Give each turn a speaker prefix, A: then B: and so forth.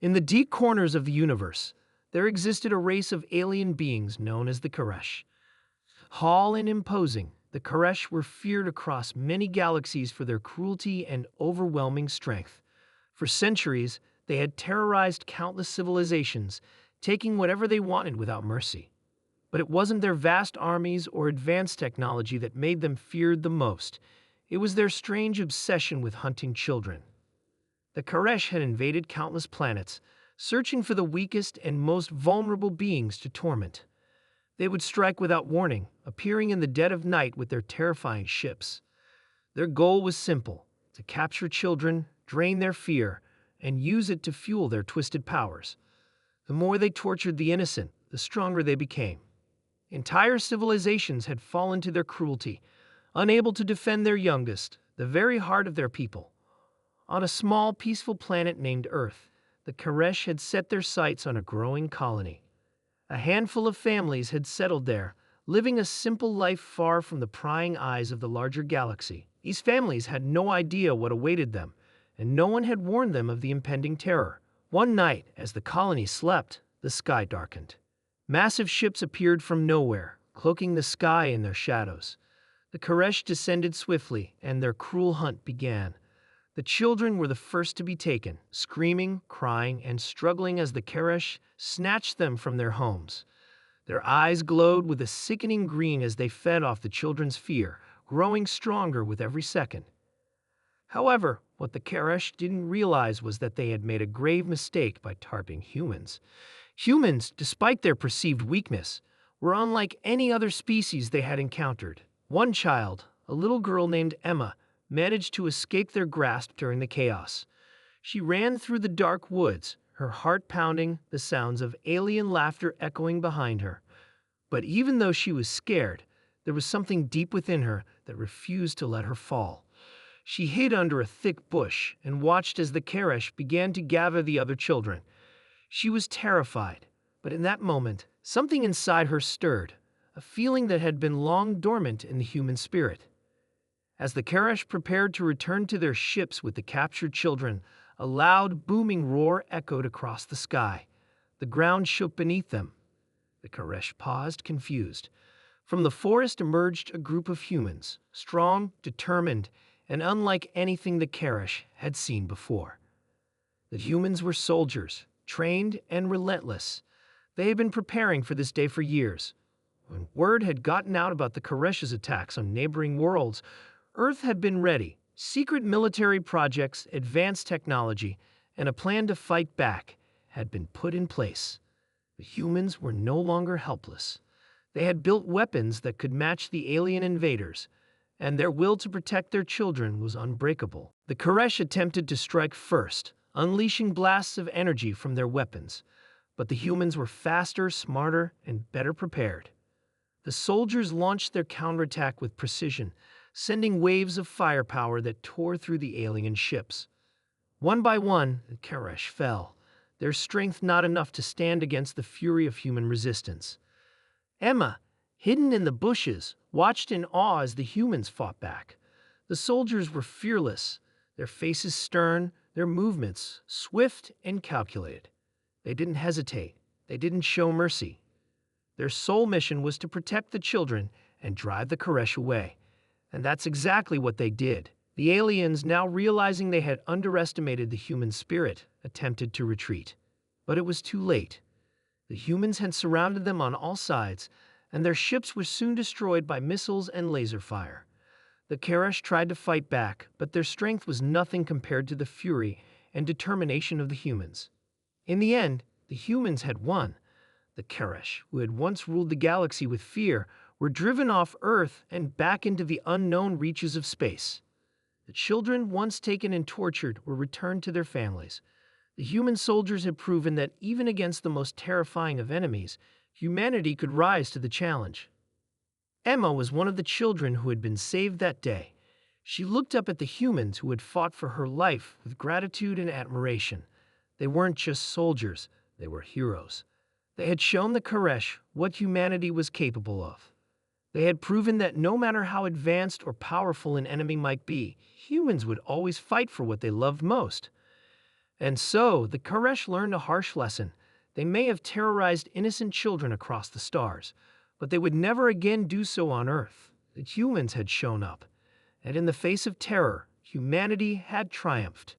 A: In the deep corners of the universe, there existed a race of alien beings known as the Koresh. Tall and imposing, the Koresh were feared across many galaxies for their cruelty and overwhelming strength. For centuries, they had terrorized countless civilizations, taking whatever they wanted without mercy. But it wasn't their vast armies or advanced technology that made them feared the most. It was their strange obsession with hunting children. The Koresh had invaded countless planets, searching for the weakest and most vulnerable beings to torment. They would strike without warning, appearing in the dead of night with their terrifying ships. Their goal was simple: to capture children, drain their fear, and use it to fuel their twisted powers. The more they tortured the innocent, the stronger they became. Entire civilizations had fallen to their cruelty, unable to defend their youngest, the very heart of their people. On a small, peaceful planet named Earth, the Koresh had set their sights on a growing colony. A handful of families had settled there, living a simple life far from the prying eyes of the larger galaxy. These families had no idea what awaited them, and no one had warned them of the impending terror. One night, as the colony slept, the sky darkened. Massive ships appeared from nowhere, cloaking the sky in their shadows. The Koresh descended swiftly, and their cruel hunt began. The children were the first to be taken, screaming, crying, and struggling as the Koresh snatched them from their homes. Their eyes glowed with a sickening green as they fed off the children's fear, growing stronger with every second. However, what the Koresh didn't realize was that they had made a grave mistake by targeting humans. Humans, despite their perceived weakness, were unlike any other species they had encountered. One child, a little girl named Emma, managed to escape their grasp during the chaos. She ran through the dark woods, her heart pounding, the sounds of alien laughter echoing behind her. But even though she was scared, there was something deep within her that refused to let her fall. She hid under a thick bush and watched as the Koresh began to gather the other children. She was terrified, but in that moment, something inside her stirred, a feeling that had been long dormant in the human spirit. As the Koresh prepared to return to their ships with the captured children, a loud, booming roar echoed across the sky. The ground shook beneath them. The Koresh paused, confused. From the forest emerged a group of humans, strong, determined, and unlike anything the Koresh had seen before. The humans were soldiers, trained and relentless. They had been preparing for this day for years. When word had gotten out about the Koresh's attacks on neighboring worlds, Earth had been ready. Secret military projects, advanced technology, and a plan to fight back had been put in place. The humans were no longer helpless. They had built weapons that could match the alien invaders, and their will to protect their children was unbreakable. The Koresh attempted to strike first, unleashing blasts of energy from their weapons, but the humans were faster, smarter, and better prepared. The soldiers launched their counterattack with precision, sending waves of firepower that tore through the alien ships. One by one, the Koresh fell, their strength not enough to stand against the fury of human resistance. Emma, hidden in the bushes, watched in awe as the humans fought back. The soldiers were fearless, their faces stern, their movements swift and calculated. They didn't hesitate. They didn't show mercy. Their sole mission was to protect the children and drive the Koresh away. And that's exactly what they did. The aliens, now realizing they had underestimated the human spirit, attempted to retreat. But it was too late. The humans had surrounded them on all sides, and their ships were soon destroyed by missiles and laser fire. The Koresh tried to fight back, but their strength was nothing compared to the fury and determination of the humans. In the end, the humans had won. The Koresh, who had once ruled the galaxy with fear, were driven off Earth and back into the unknown reaches of space. The children, once taken and tortured, were returned to their families. The human soldiers had proven that even against the most terrifying of enemies, humanity could rise to the challenge. Emma was one of the children who had been saved that day. She looked up at the humans who had fought for her life with gratitude and admiration. They weren't just soldiers, they were heroes. They had shown the Koresh what humanity was capable of. They had proven that no matter how advanced or powerful an enemy might be, humans would always fight for what they loved most. And so, the Koresh learned a harsh lesson. They may have terrorized innocent children across the stars, but they would never again do so on Earth. The humans had shown up, and in the face of terror, humanity had triumphed.